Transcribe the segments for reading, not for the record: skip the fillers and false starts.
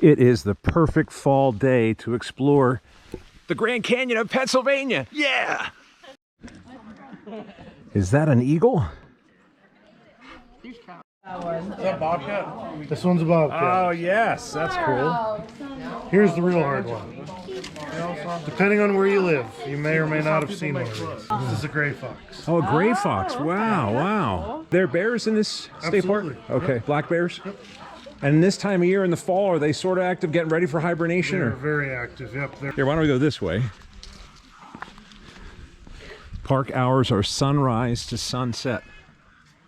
It is the perfect fall day to explore the Grand Canyon of Pennsylvania. Yeah! Is that an eagle? This one's a bobcat. Oh, yes. That's cool. Here's the real hard one. Depending on where you live, you may or may not have seen one of these. This is a gray fox. Oh, a gray fox. Wow, wow. There are bears in this state park? Absolutely. Okay, Yep. black bears? Yep. And this time of year in the fall, are they sort of active, getting ready for hibernation? They're Or? very active. Yep. Here, why don't we go this way? Park hours are sunrise to sunset.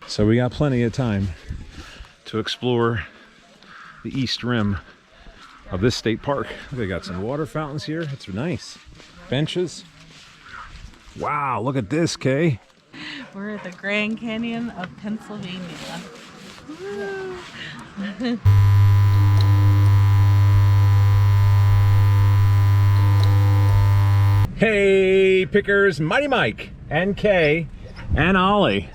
So we got plenty of time to explore the east rim of this state park. They got some water fountains here. It's nice. Benches. Wow, look at this, Kay. We're at the Grand Canyon of Pennsylvania. Hey, pickers, Mighty Mike and Kay and Ollie.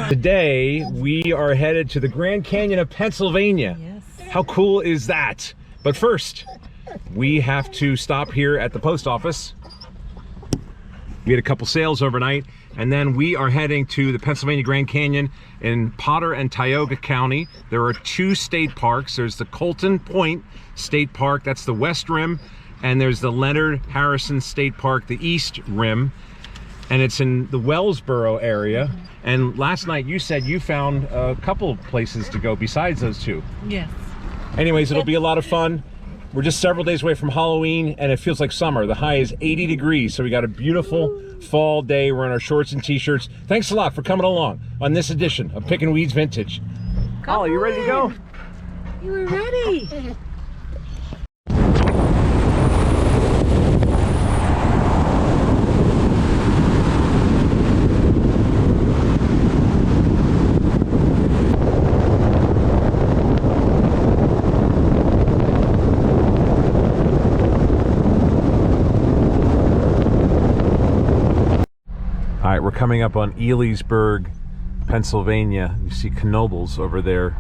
Today, we are headed to the Grand Canyon of Pennsylvania. Yes. How cool is that? But first, we have to stop here at the post office. We had a couple sales overnight, and then we are heading to the Pennsylvania Grand Canyon in Potter and Tioga County. There are two state parks. There's the Colton Point State Park, that's the west rim, and there's the Leonard Harrison State Park, the east rim, and it's in the Wellsboro area. And last night you said you found a couple places to go besides those two. Yes. Anyways, it'll be a lot of fun. We're just several days away from Halloween, and it feels like summer. The high is 80 degrees, so we got a beautiful fall day. We're in our shorts and t-shirts. Thanks a lot for coming along on this edition of Pickin Weeds Vintage. Ollie, you ready to go? You were ready. All right, we're coming up on Elysburg, Pennsylvania. You see Knoebels over there,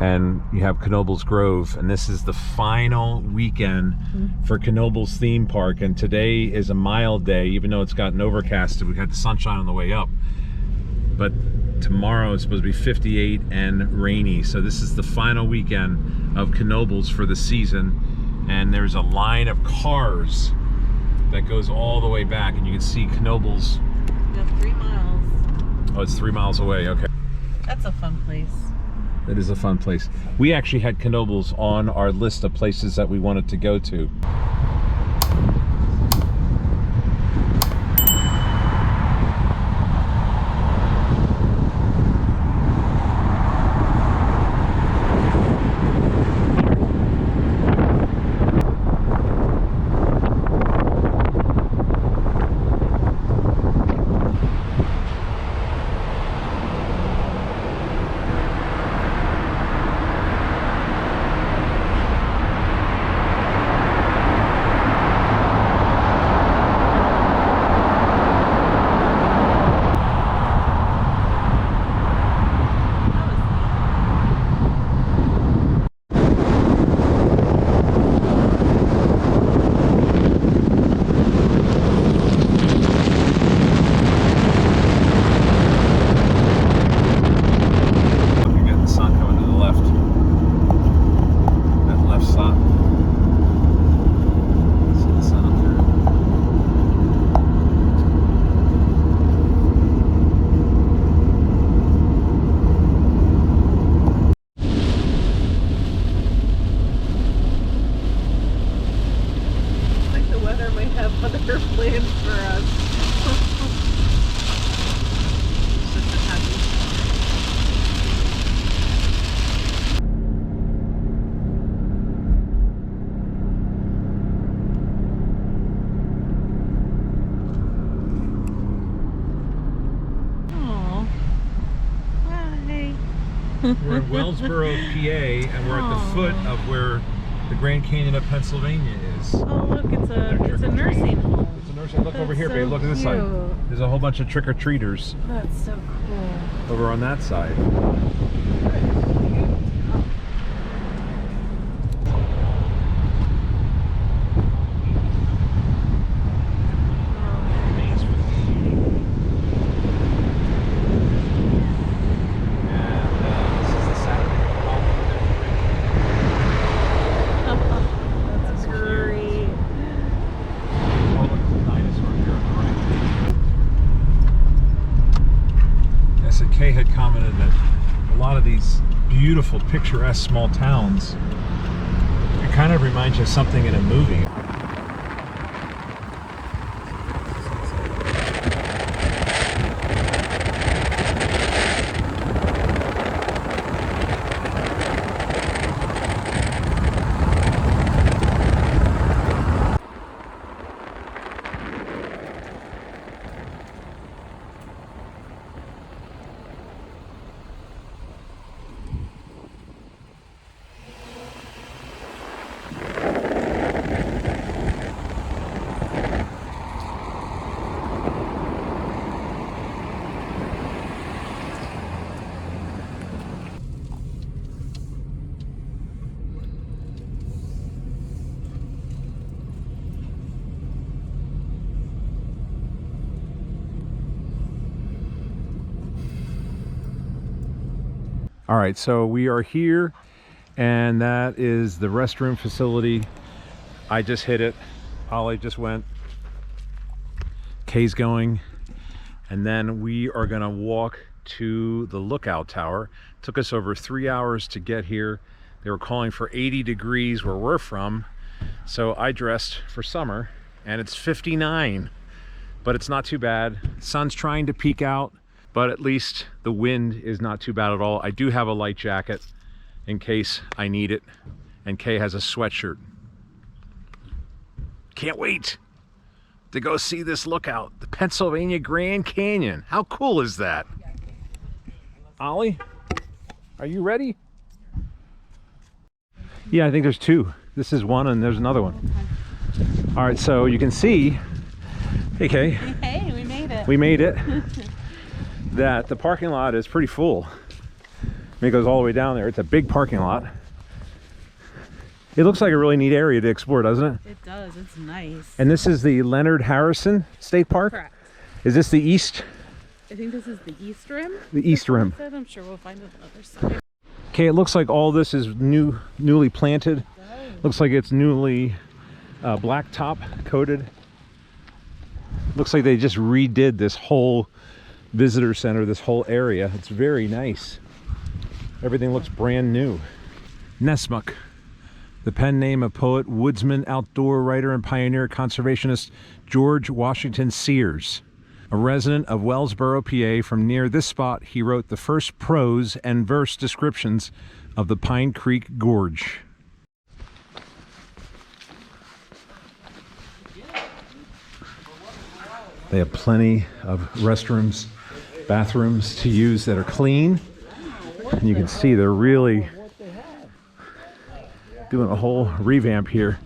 and you have Knoebels Grove, and this is the final weekend for Knoebels Theme Park, and today is a mild day, even though it's gotten overcasted. We had the sunshine on the way up, but tomorrow is supposed to be 58 and rainy, so this is the final weekend of Knoebels for the season, and there's a line of cars that goes all the way back, and you can see Knoebels. 3 miles. Oh, it's 3 miles away. Okay. That's a fun place. It is a fun place. We actually had Knoebels on our list of places that we wanted to go to. We're in Wellsboro, PA, and we're at the foot of where the Grand Canyon of Pennsylvania is. Oh, look, it's a nursing home. It's a nursing. Look over here, so babe. Look at this side. cute. There's a whole bunch of trick-or-treaters That's so cool. over on that side. beautiful, picturesque small towns. It kind of reminds you of something in a movie. All right, so we are here, and that is the restroom facility. I just hit it. Ollie just went. Kay's going. And then we are gonna walk to the lookout tower. Took us over 3 hours to get here. They were calling for 80 degrees where we're from. So I dressed for summer, and it's 59, but it's not too bad. Sun's trying to peek out, but at least the wind is not too bad at all. I do have a light jacket in case I need it, and Kay has a sweatshirt. Can't wait to go see this lookout, the Pennsylvania Grand Canyon. How cool is that? Ollie, are you ready? Yeah, I think there's two. This is one and there's another one. All right, so you can see, hey Kay. Hey, we made it. We made it. That the parking lot is pretty full. I mean, it goes all the way down there. It's a big parking lot. It looks like a really neat area to explore, doesn't it? It does. It's nice. And this is the Leonard Harrison State Park? Correct. Is this the east? I think this is the east rim. The east rim. I'm sure we'll find it on the other side. Okay, it looks like all this is newly planted. Looks like it's newly blacktop coated. Looks like they just redid this whole visitor center, this whole area. It's very nice. Everything looks brand new. Nessmuk, the pen name of poet, woodsman, outdoor writer, and pioneer conservationist George Washington Sears. A resident of Wellsboro, PA, from near this spot, he wrote the first prose and verse descriptions of the Pine Creek Gorge. They have plenty of restrooms, bathrooms to use that are clean. And you can see they're really doing a whole revamp here.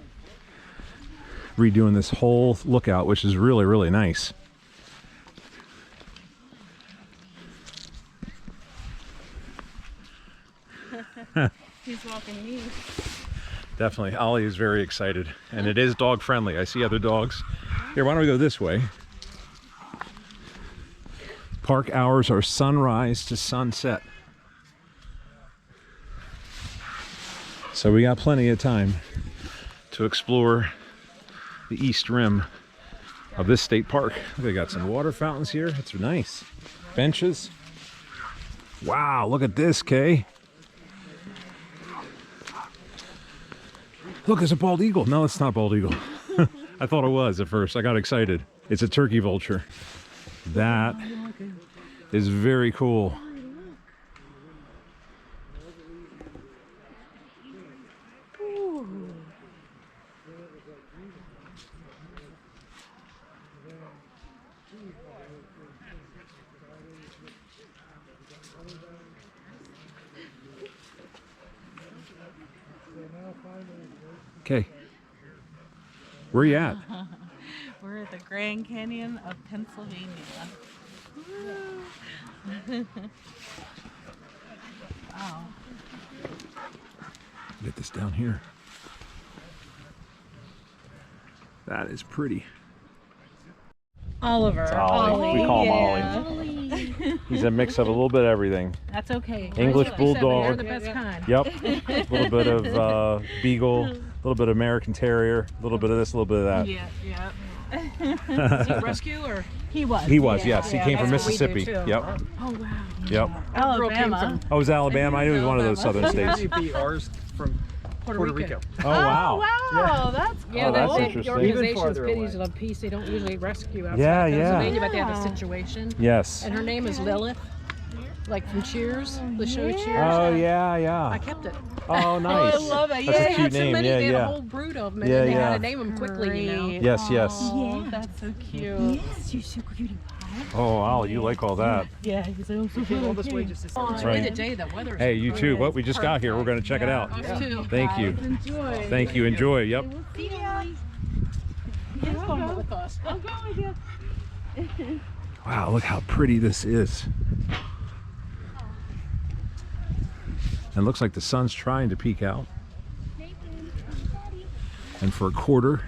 Redoing this whole lookout, which is really, really nice. He's walking me. Definitely. Ollie is very excited. And it is dog friendly. I see other dogs. Here, why don't we go this way? Park hours are sunrise to sunset. So we got plenty of time to explore the east rim of this state park. They got some water fountains here. It's nice. Benches. Wow, look at this, Kay. Look, there's a bald eagle. No, it's not a bald eagle. I thought it was at first. I got excited. It's a turkey vulture. That is very cool. Okay, where are you at? We're at the Grand Canyon of Pennsylvania. Wow. Get this down here. That is pretty. Oliver. It's Ollie. We call him Ollie. He's a mix of a little bit of everything. That's okay. English They're bulldog. the best kind. Yep. A little bit of beagle, little bit of American Terrier, a little bit of this, a little bit of that. Yeah, yeah. Is he a rescue or? He was. He was, yes. He came from that's what we do, Mississippi. too. Yep. Oh wow. Yep. Alabama. Oh, it was Alabama. I knew it was one of those southern states. Be ours from Puerto Rico. Oh, wow. Wow, that's cool. Yeah, Oh, that's the interesting. organization's farther Pities away. of Peace. They don't usually rescue outside Yeah, yeah. Pennsylvania, but they have a situation. Yes. And her name is Lilith, like from Cheers, the show Cheers. Oh, yeah, I yeah. kept it. Oh, nice. I love it. That's Yeah, a cute So name. many, Yeah, they had a yeah. whole brood of them, and Yeah, then they yeah. had to name them quickly, you know. Great. Yes, yes. Oh, that's so cute. Yes, you're so cutie pie. Oh, Ollie, you like all that. Yeah, he's like, oh, so All this way just to see. It's Right. really the day the weather. Hey, you too. What we just got here, we're going to check it out. Us too. Thank you. enjoy. Thank you. Enjoy. Yep. See ya. He's going with us. I'll go with you. Wow, look how pretty this is. And looks like the sun's trying to peek out. And for a quarter,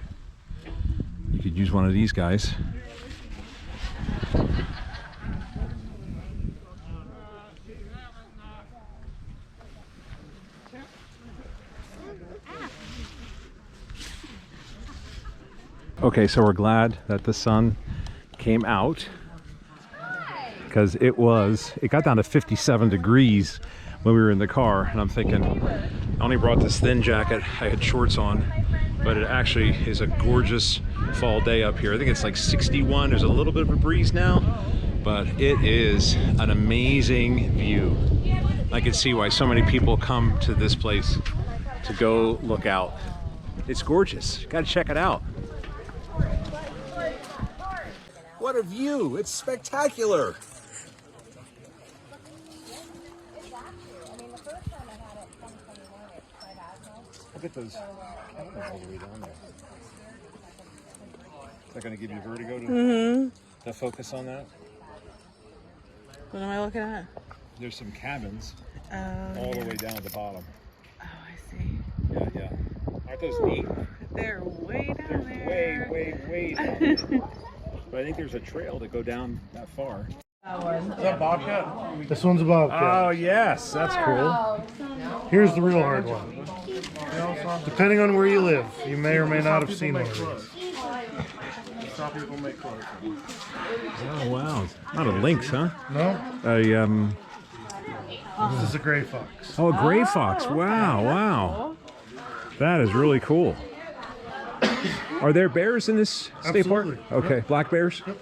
you could use one of these guys. Okay, so we're glad that the sun came out because it got down to 57 degrees when we were in the car, and I'm thinking I only brought this thin jacket. I had shorts on, but it actually is a gorgeous fall day up here. I think it's like 61. There's a little bit of a breeze now, but it is an amazing view. I can see why so many people come to this place to go look out. It's gorgeous. Got to check it out. What a view! It's spectacular! Look at those cameras all the way down there. Is that going to give you vertigo to focus on that? What am I looking at? There's some cabins Oh, all the way down at the bottom. oh, I see. Yeah, yeah. Aren't those neat? They're way down They're there. way down there. But I think there's a trail to go down that far. Is that Bobcat? This one's a Bobcat. Oh, yes. That's cool. Here's the real hard one. Depending on where you live, you may or may not have seen one of these. Some people make clothes. Oh, wow. Not a lynx, huh? No? This is a gray fox. Oh, a gray fox. Wow, wow. That is really cool. Are there bears in this state park? Absolutely. Okay, Yep. black bears? Yep.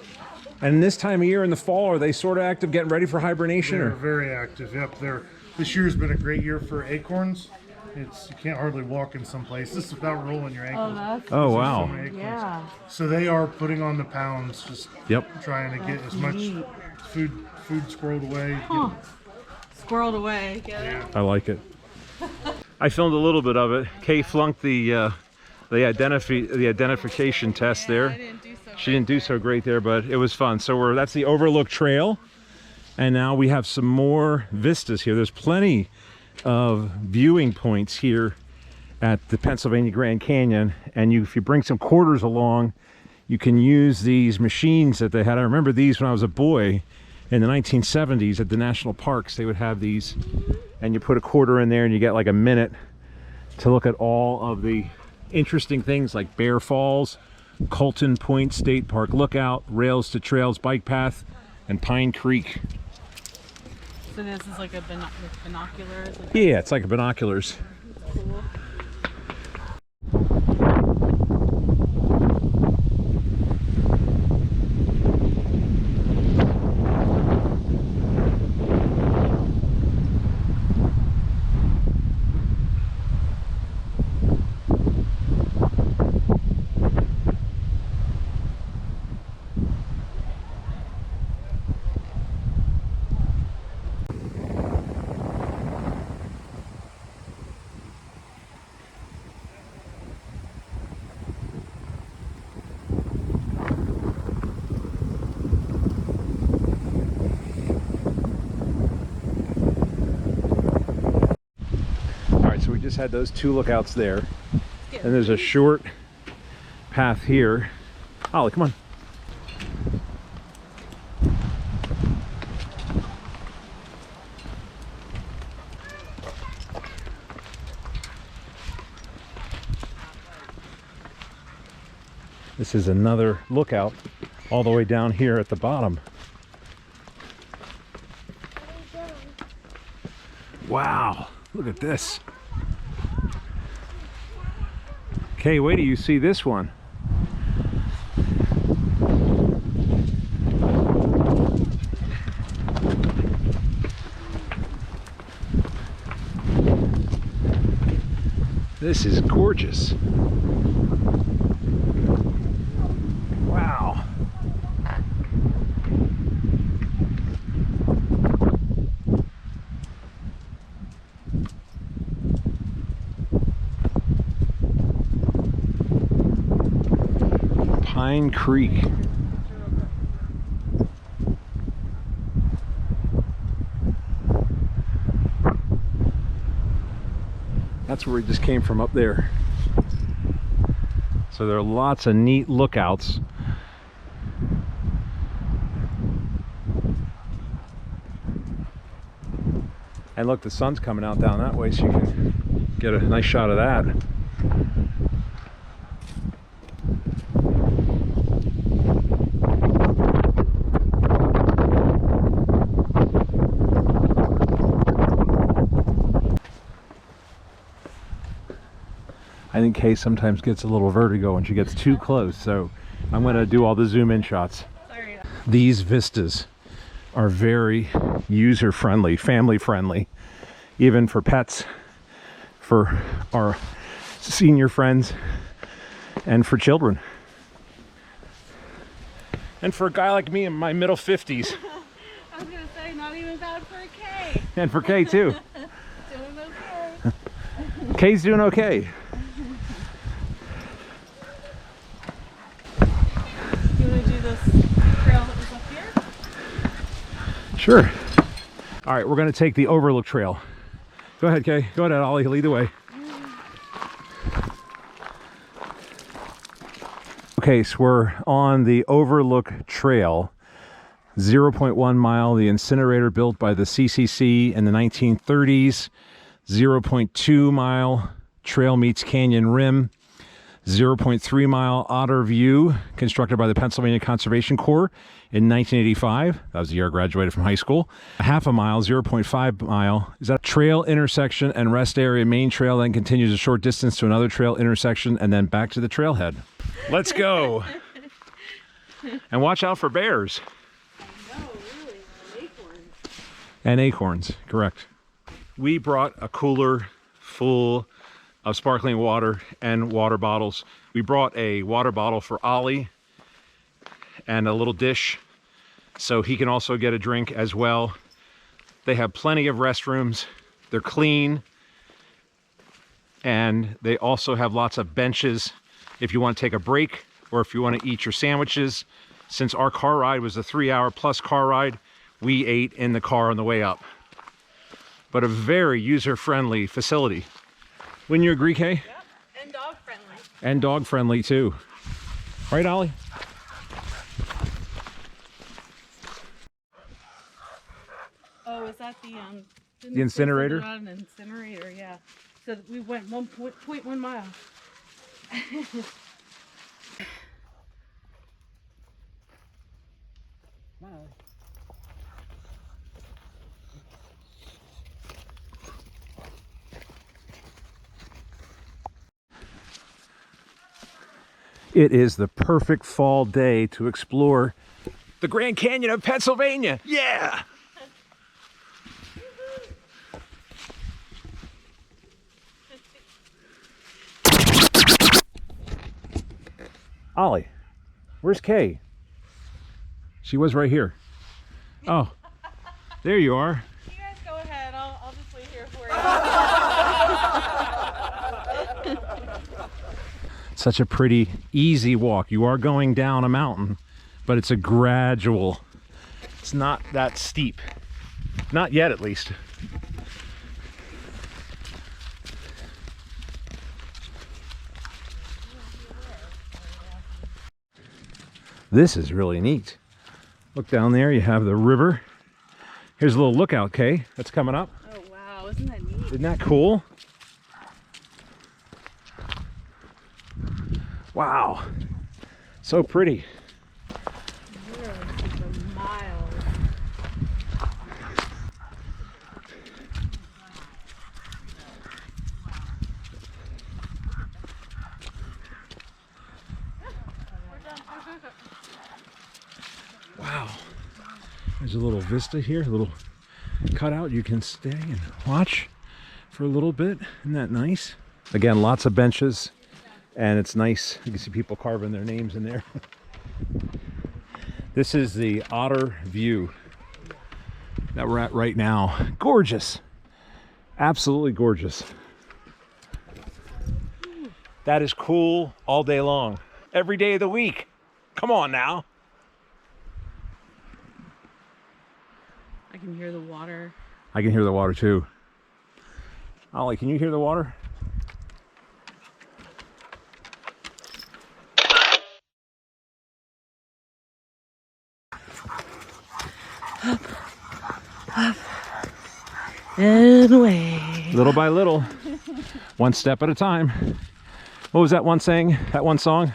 And this time of year in the fall, are they sort of active, getting ready for hibernation? They're Or? very active. Yep, this year's been a great year for acorns. You can't hardly walk in some places without rolling your ankles. Oh, There's wow. so many acorns. Yeah. So they are putting on the pounds, just Yep. trying to get as much food squirreled away. Huh. Squirreled away. Get it? I like it. I filmed a little bit of it. Kay flunked the identification test there. I didn't do so. She didn't do so great there, but it was fun. So that's the Overlook Trail, and now we have some more vistas here. There's plenty of viewing points here at the Pennsylvania Grand Canyon, and if you bring some quarters along, you can use these machines that they had. I remember these when I was a boy in the 1970s at the national parks. They would have these, and you put a quarter in there and you get like a minute to look at all of the interesting things like Bear Falls, Colton Point State Park Lookout, Rails to Trails Bike Path, and Pine Creek. So this is like a binoculars. Like Yeah, it's like binoculars. cool. All right, so we just had those two lookouts there, and there's a short path here. Ollie, come on. This is another lookout all the way down here at the bottom. Wow, look at this. Okay, wait till you see this one. This is gorgeous. Wow. Pine Creek. That's where we just came from, up there. So there are lots of neat lookouts. And look, the sun's coming out down that way, so you can get a nice shot of that. I think Kay sometimes gets a little vertigo when she gets too close, so I'm going to do all the zoom in shots. Sorry. These vistas are very user friendly, family friendly, even for pets, for our senior friends, and for children. And for a guy like me in my middle 50s. I was going to say, not even bad for a K. And for Kay too. Doing okay. Kay's doing okay. You want to do this trail that was up here? Sure. All right, we're going to take the Overlook Trail. Go ahead, Kay. Go ahead, Ollie. Lead the way. Okay, so we're on the Overlook Trail, 0.1 mile, the incinerator built by the CCC in the 1930s, 0.2 mile, trail meets canyon rim, 0.3 mile Otter View, constructed by the Pennsylvania Conservation Corps in 1985. That was the year I graduated from high school. A half a mile, 0.5 mile, is that trail intersection and rest area main trail, then continues a short distance to another trail intersection and then back to the trailhead. Let's go. And watch out for bears. No, really. Acorns. And acorns, correct. We brought a cooler full of sparkling water and water bottles. We brought a water bottle for Ollie and a little dish so he can also get a drink as well. They have plenty of restrooms. They're clean. And they also have lots of benches if you want to take a break or if you want to eat your sandwiches. Since our car ride was a 3-hour plus car ride, we ate in the car on the way up. But a very user-friendly facility. Wouldn't you agree, Kay? Yep. And dog friendly. And dog friendly too. Right, Ollie? Oh, is that the The incinerator? An incinerator, yeah. So we went 1.1 mile. It is the perfect fall day to explore the Grand Canyon of Pennsylvania. Yeah! Ollie, where's Kay? She was right here. Oh, there you are. You guys go ahead. I'll just wait here for you. Such a pretty, easy walk. You are going down a mountain, but it's a gradual. It's not that steep. Not yet, at least. This is really neat. Look down there, you have the river. Here's a little lookout, Kay, that's coming up. Oh, wow. Isn't that neat? Isn't that cool? Wow. So pretty. For miles. Wow. There's a little vista here, a little cutout. You can stay and watch for a little bit. Isn't that nice? Again, lots of benches, and it's nice. You can see people carving their names in there. This is the Otter View that we're at right now. Gorgeous. Absolutely gorgeous. That is cool all day long. Every day of the week. Come on now. I can hear the water. I can hear the water too. Ollie, can you hear the water? And away. Little by little, one step at a time. What was that one saying? That one song?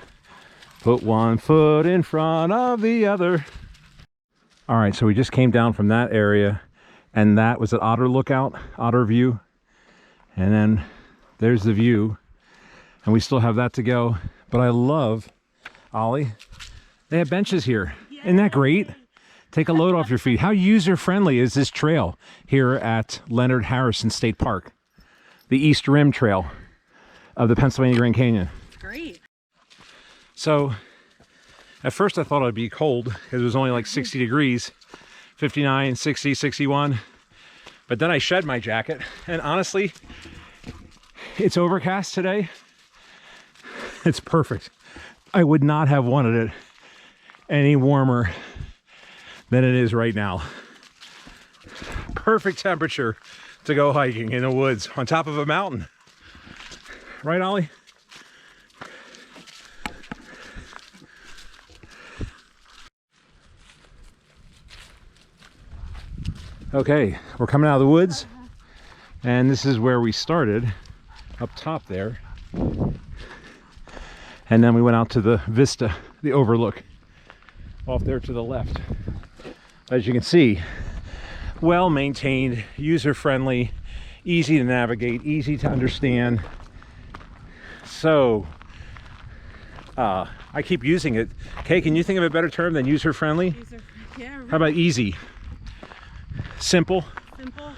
Put one foot in front of the other. All right, so we just came down from that area, and that was an Otter Lookout, Otter View. And then there's the view, and we still have that to go. But I love, Ollie, they have benches here. Isn't that great? Take a load off your feet. How user-friendly is this trail here at Leonard Harrison State Park? The East Rim Trail of the Pennsylvania Grand Canyon. Great. So at first I thought it'd be cold because it was only like 60 degrees, 59, 60, 61. But then I shed my jacket, and honestly, it's overcast today. It's perfect. I would not have wanted it any warmer than it is right now. Perfect temperature to go hiking in the woods on top of a mountain. Right, Ollie? Okay, we're coming out of the woods, and this is where we started, up top there. And then we went out to the vista, the overlook, off there to the left. As you can see, well maintained, user-friendly, easy to navigate, easy to understand. So, I keep using it. Kay, can you think of a better term than user-friendly? Yeah. How about easy? Simple? Simple,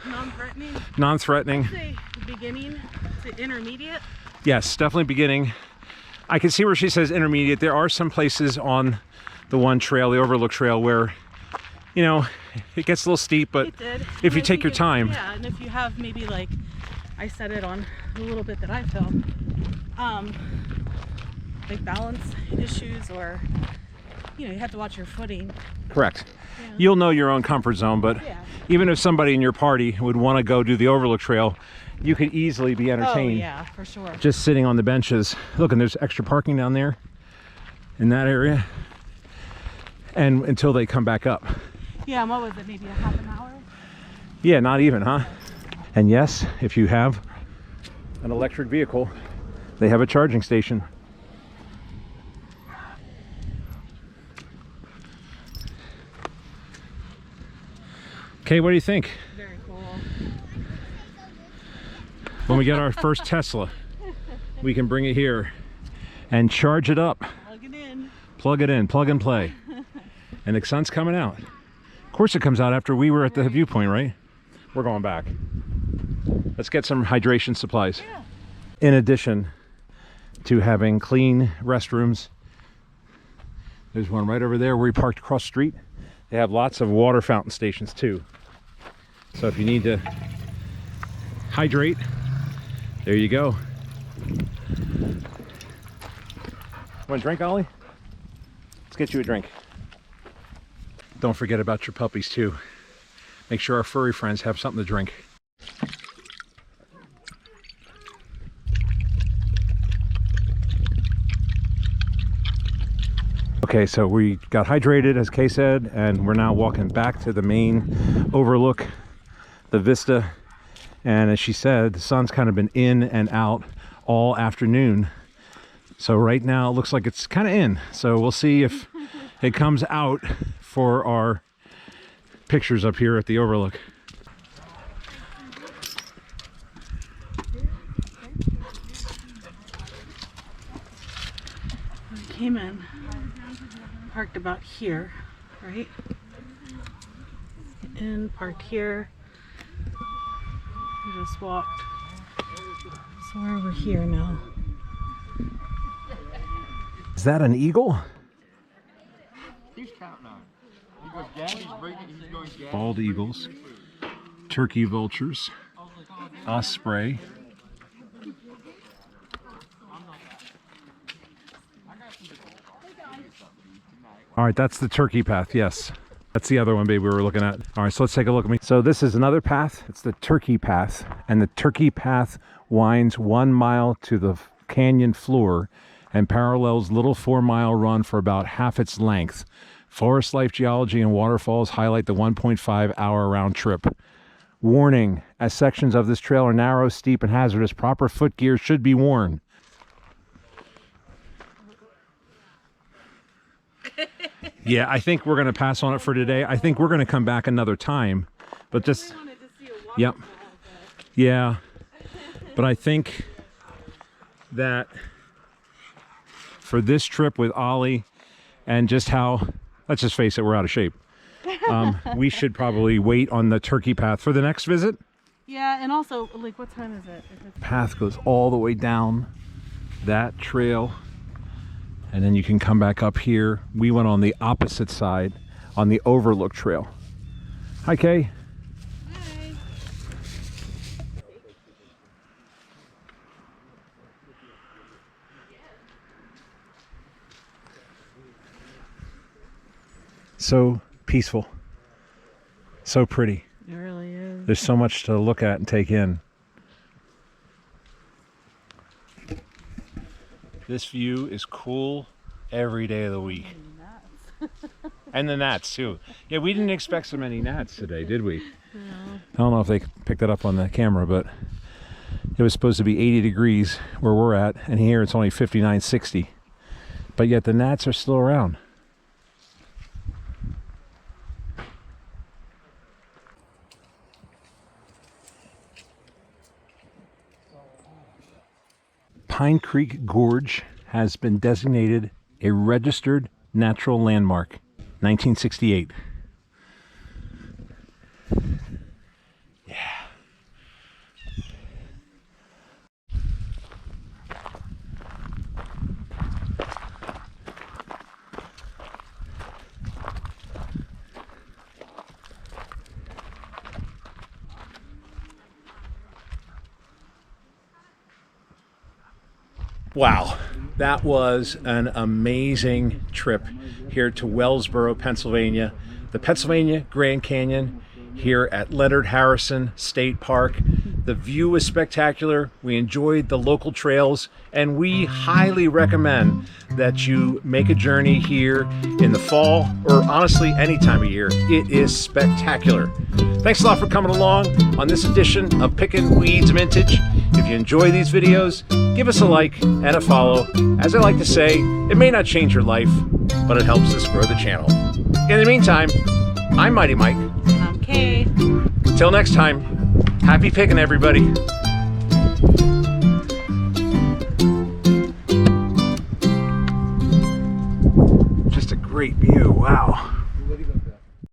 non-threatening. Non-threatening. Say beginning to intermediate. Yes, definitely beginning. I can see where she says intermediate. There are some places on the one trail, the Overlook Trail, where, you know, it gets a little steep, but It did. if And you I take your think time. Yeah, and if you have maybe, like, I said it on the little bit that I filmed, like balance issues, or, you know, you have to watch your footing. Correct. Yeah. You'll know your own comfort zone, but Yeah. even if somebody in your party would want to go do the Overlook Trail, you could easily be Oh, entertained yeah, for sure. just sitting on the benches. Look, and there's extra parking down there in that area, and until they come back up. Yeah, and what was it, maybe a half an hour? Yeah, not even, huh? And yes, if you have an electric vehicle, they have a charging station. Okay, what do you think? Very cool. When we get our first Tesla, we can bring it here and charge it up. Plug it in. Plug it in, plug and play. And the sun's coming out. Of course it comes out after we were at the viewpoint, right? We're going back. Let's get some hydration supplies. Yeah. In addition to having clean restrooms, there's one right over there where we parked across the street. They have lots of water fountain stations too. So if you need to hydrate, there you go. Want a drink, Ollie? Let's get you a drink. Don't forget about your puppies too. Make sure our furry friends have something to drink. Okay, so we got hydrated, as Kay said, and we're now walking back to the main overlook, the vista. And as she said, the sun's kind of been in and out all afternoon. So right now it looks like it's kind of in. So we'll see if it comes out for our pictures up here at the Overlook. We came in, parked about here, right? In, parked here. We just walked. So we're over here now. Is that an eagle? He's counting on it. He goes gas, he's breaking, he's going gas. Bald eagles, turkey vultures, osprey. All right, that's the turkey path, yes. That's the other one, babe, we were looking at. All right, so let's take a look at me. So this is another path. It's the turkey path, and the turkey path winds 1 mile to the canyon floor and parallels little 4-mile run for about half its length. Forest life, geology, and waterfalls highlight the 1.5-hour round trip. Warning, as sections of this trail are narrow, steep, and hazardous, proper foot gear should be worn. Yeah, I think we're going to pass on it for today. I think we're going to come back another time. But just, yep. Yeah. But I think that for this trip with Ollie and just how, let's just face it, we're out of shape. We should probably wait on the turkey path for the next visit. Yeah, and also, like, what time is it? Path goes all the way down that trail, and then you can come back up here. We went on the opposite side on the Overlook trail. Hi, Kay. Hi. So peaceful, so pretty. It really is. There's so much to look at and take in. This view is cool every day of the week. And the gnats too. Yeah, we didn't expect so many gnats today, did we? No. I don't know if they picked that up on the camera, but it was supposed to be 80 degrees where we're at, and here it's only 59, 60. But yet the gnats are still around. Pine Creek Gorge has been designated a registered natural landmark, 1968. Yeah. Wow, that was an amazing trip here to Wellsboro, Pennsylvania, the Pennsylvania Grand Canyon here at Leonard Harrison State Park. The view was spectacular. We enjoyed the local trails, and we highly recommend that you make a journey here in the fall, or honestly any time of year. It is spectacular. Thanks a lot for coming along on this edition of Pickin Weeds Vintage. If you enjoy these videos, give us a like and a follow. As I like to say, it may not change your life, but it helps us grow the channel. In the meantime, I'm Mighty Mike. And I'm Kay. Till next time, happy picking, everybody. Just a great view, wow.